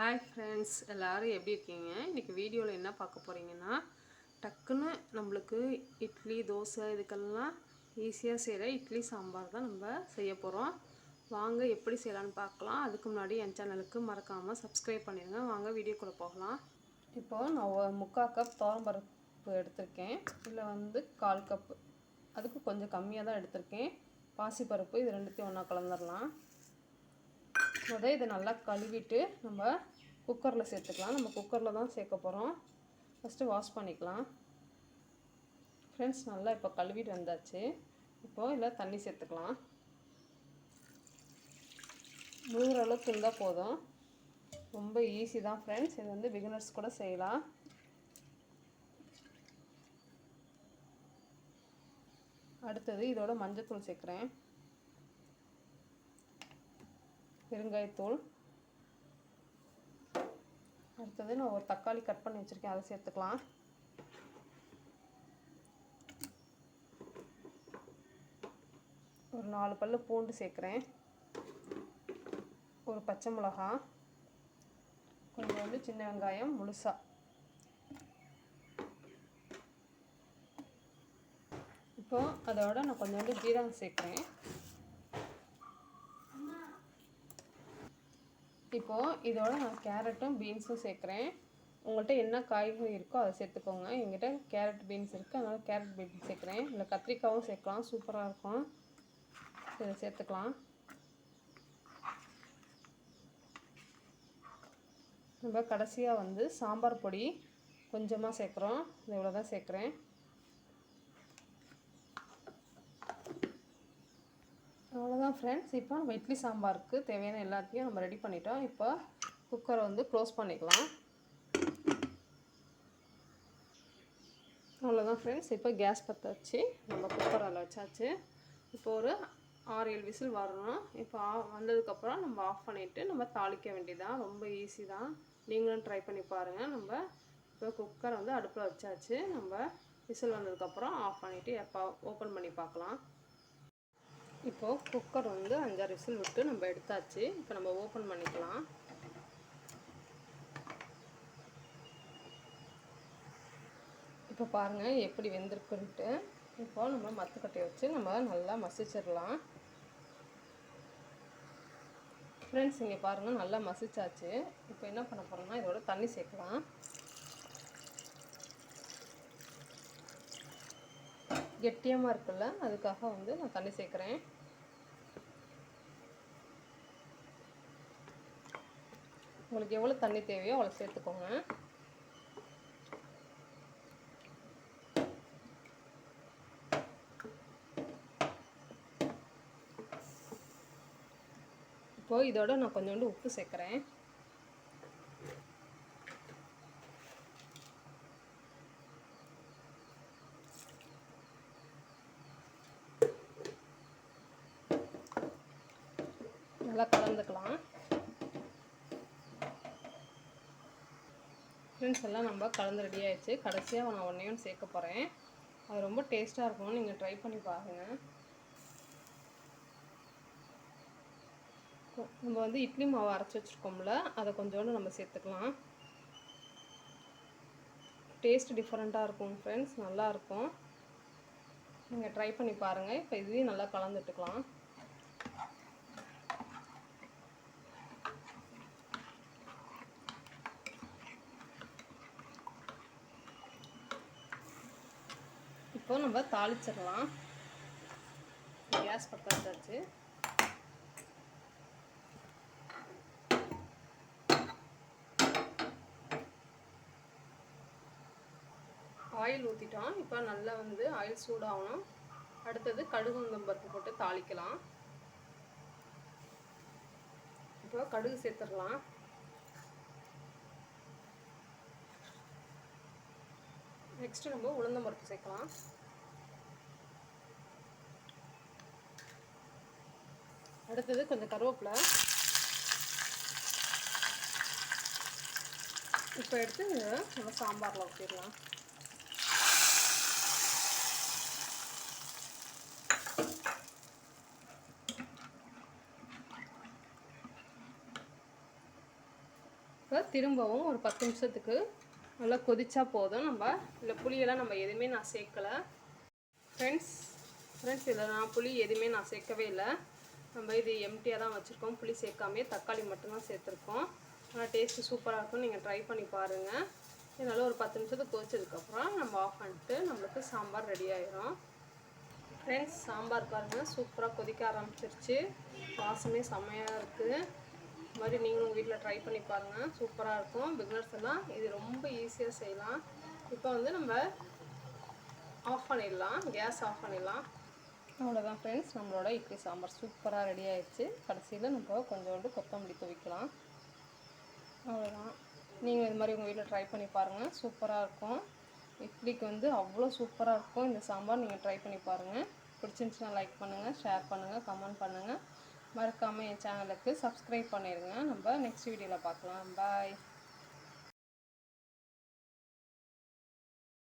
Hi friends, எல்லோரும் எப்படி இருக்கீங்க? இன்றைக்கி வீடியோவில் என்ன பார்க்க போகிறீங்கன்னா, டக்குன்னு நம்மளுக்கு இட்லி தோசை இதுக்கெல்லாம் ஈஸியாக செய்கிற இட்லி சாம்பார் தான் நம்ம செய்ய போகிறோம். வாங்க எப்படி செய்யலான்னு பார்க்கலாம். அதுக்கு முன்னாடி என் சேனலுக்கு மறக்காமல் சப்ஸ்கிரைப் பண்ணிடுங்க. வாங்க வீடியோக்குள்ளே போகலாம். இப்போது நான் 3/4 கப் துவரம்பருப்பு எடுத்திருக்கேன். இதில் 1/4 கப்பு, அதுக்கு கொஞ்சம் கம்மியாக தான் எடுத்திருக்கேன், பாசிப்பருப்பு. இது ரெண்டுத்தையும் ஒன்றா கலந்துடலாம். இதை நல்லா கழுவிட்டு நம்ம குக்கரில் சேர்த்துக்கலாம். நம்ம குக்கரில் தான் சேர்க்க போகிறோம். ஃபஸ்ட்டு வாஷ் பண்ணிக்கலாம். ஃப்ரெண்ட்ஸ், நல்லா இப்போ கழுவிட்டு வந்தாச்சு. இப்போது இதில் தண்ணி சேர்த்துக்கலாம். முழுகிற அளவுக்கு இருந்தால் போதும். ரொம்ப ஈஸி தான் ஃப்ரெண்ட்ஸ். இது பிகினர்ஸ் கூட செய்யலாம். அடுத்தது இதோட மஞ்சத்தூள் சேர்க்குறேன், பெருங்காயத்தூள். அடுத்தது நான் ஒரு தக்காளி கட் பண்ணி வச்சுருக்கேன், அதை சேர்த்துக்கலாம். ஒரு 4 பல்லு பூண்டு சேர்க்குறேன், ஒரு பச்சை மிளகா, கொஞ்சம் சின்ன வெங்காயம் முழுசாக. இப்போது அதோட நான் கொஞ்சோண்டு ஜீரகம் சேர்க்குறேன். இப்போது இதோட நான் கேரட்டும் பீன்ஸும் சேர்க்குறேன். உங்கள்கிட்ட என்ன காய்கறி இருக்கோ அதை சேர்த்துக்கோங்க. எங்கிட்ட கேரட் பீன்ஸ் இருக்குது, அதனால் கேரட் பீன்ஸ் சேர்க்குறேன். இல்லை கத்திரிக்காவும் சேர்க்கலாம், சூப்பராக இருக்கும். இதை சேர்த்துக்கலாம். நம்ம கடைசியாக சாம்பார் பொடி கொஞ்சமாக சேர்க்குறோம். இது இவ்வளோ தான் சேர்க்குறேன். அவ்வளோதான் ஃப்ரெண்ட்ஸ். இப்போ நம்ம இட்லி சாம்பாருக்கு தேவையான எல்லாத்தையும் நம்ம ரெடி பண்ணிட்டோம். இப்போ குக்கரை க்ளோஸ் பண்ணிக்கலாம். அவ்வளோதான் ஃப்ரெண்ட்ஸ். இப்போ கேஸ் பற்ற வச்சு நம்ம குக்கரில் வச்சாச்சு. இப்போ ஒரு 6-7 விசில் வரணும். இப்போ வந்ததுக்கப்புறம் நம்ம ஆஃப் பண்ணிவிட்டு நம்ம தாளிக்க வேண்டியதான். ரொம்ப ஈஸி தான், நீங்களும் ட்ரை பண்ணி பாருங்கள். நம்ம இப்போ குக்கரை அடுப்பில் வச்சாச்சு. நம்ம விசில் வந்ததுக்கப்புறம் ஆஃப் பண்ணிவிட்டு எப்போ ஓப்பன் பண்ணி பார்க்கலாம். இப்போது குக்கர் 5-6 விசில் விட்டு நம்ம எடுத்தாச்சு. இப்போ நம்ம ஓப்பன் பண்ணிக்கலாம். இப்போ பாருங்கள் எப்படி வெந்திருக்குன்ட்டு. இப்போ நம்ம மத்துக்கட்டையை வச்சு நம்ம நல்லா மசிச்சிடலாம். ஃப்ரெண்ட்ஸ், இங்கே பாருங்கள் நல்லா மசிச்சாச்சு. இப்போ என்ன பண்ண போகிறோம்னா இதோட தண்ணி சேர்க்கலாம். கெட்டியமாக இருக்குல்ல, அதுக்காக நான் தண்ணி சேர்க்குறேன். உங்களுக்கு எவ்வளோ தண்ணி தேவையோ அவ்வளோ சேர்த்துக்கோங்க. இப்போது இதோட நான் கொஞ்சோண்டு உப்பு சேர்க்குறேன். நல்லா கலந்துக்கலாம். ஃப்ரெண்ட்ஸ், எல்லாம் நம்ம கலந்து ரெடி ஆகிடுச்சு. கடைசியாக நான் ஒன்றையும் சேர்க்க போகிறேன். அது ரொம்ப டேஸ்ட்டாக இருக்கும், நீங்கள் ட்ரை பண்ணி பாருங்கள். நம்ம இட்லி மாவு அரைச்சி வச்சுருக்கோம்ல, அதை கொஞ்சோண்டு நம்ம சேர்த்துக்கலாம். டேஸ்ட் டிஃப்ரெண்ட்டாக இருக்கும் ஃப்ரெண்ட்ஸ், நல்லாயிருக்கும். நீங்கள் ட்ரை பண்ணி பாருங்கள். இப்போ இதையும் நல்லா கலந்துட்டுக்கலாம். இப்போ நம்ம தாளிச்சிடலாம். கேஸ் பற்ற வச்சாச்சு. ஆயில் ஊற்றிட்டோம். இப்போ நல்லா ஆயில் சூடாகணும். அடுத்தது கடுகு உளுந்தம் பருப்பு போட்டு தாளிக்கலாம். இப்போ கடுகு சேர்த்துடலாம். நெக்ஸ்ட்டு நம்ம உளுந்தம் பருப்பு சேர்க்கலாம். அடுத்தது கொஞ்சம் கருவேப்பிலை. இப்போ எடுத்து நம்ம சாம்பாரில் ஊற்றிடலாம். இப்போ திரும்பவும் ஒரு 10 நிமிஷத்துக்கு நல்லா கொதிச்சா போதும். இல்லை புளியெல்லாம் நம்ம எதுவுமே நான் சேர்க்கலை ஃப்ரெண்ட்ஸ். இதில் நான் புளி எதுவுமே நான் சேர்க்கவே இல்லை. நம்ம இது எம்டியாக தான் வச்சுருக்கோம். புளி சேர்க்காமே தக்காளி மட்டும்தான் சேர்த்துருக்கோம். ஆனால் டேஸ்ட்டு சூப்பராக இருக்கும். நீங்கள் ட்ரை பண்ணி பாருங்கள். இதனால் ஒரு 10 நிமிஷத்துக்கு கொதிச்சதுக்கப்புறம் நம்ம ஆஃப் பண்ணிட்டு நம்மளுக்கு சாம்பார் ரெடி ஆயிரும். ஃப்ரெண்ட்ஸ், சாம்பார் பாருங்கள் சூப்பராக கொதிக்க ஆரம்பிச்சிருச்சு. வாசமே செம்மையாக இருக்குது. இது மாதிரி நீங்களும் உங்கள் வீட்டில் ட்ரை பண்ணி பாருங்கள். சூப்பராக இருக்கும். பிகினர்ஸ் எல்லாம் இது ரொம்ப ஈஸியாக செய்யலாம். இப்போ வந்து நம்ம ஆஃப் பண்ணிடலாம். கேஸ் ஆஃப் பண்ணிடலாம். அவ்வளோதான் ஃப்ரெண்ட்ஸ், நம்மளோட இட்லி சாம்பார் சூப்பராக ரெடி ஆகிடுச்சு. கடைசியில் நம்ம கொஞ்சோண்டு கொத்தமல்லி துவைக்கலாம். அவ்வளோதான். நீங்கள் இது மாதிரி உங்கள் வீட்டில் ட்ரை பண்ணி பாருங்கள். சூப்பராக இருக்கும். இட்லிக்கு வந்து அவ்வளோ சூப்பராக இருக்கும் இந்த சாம்பார். நீங்கள் ட்ரை பண்ணி பாருங்கள். பிடிச்சிருந்துச்சுன்னா லைக் பண்ணுங்கள், ஷேர் பண்ணுங்கள், கமெண்ட் பண்ணுங்கள். மறக்காமல் என் சேனலுக்கு சப்ஸ்கிரைப் பண்ணிடுங்க. நம்ம நெக்ஸ்ட் வீடியோவில் பார்க்கலாம். பாய்.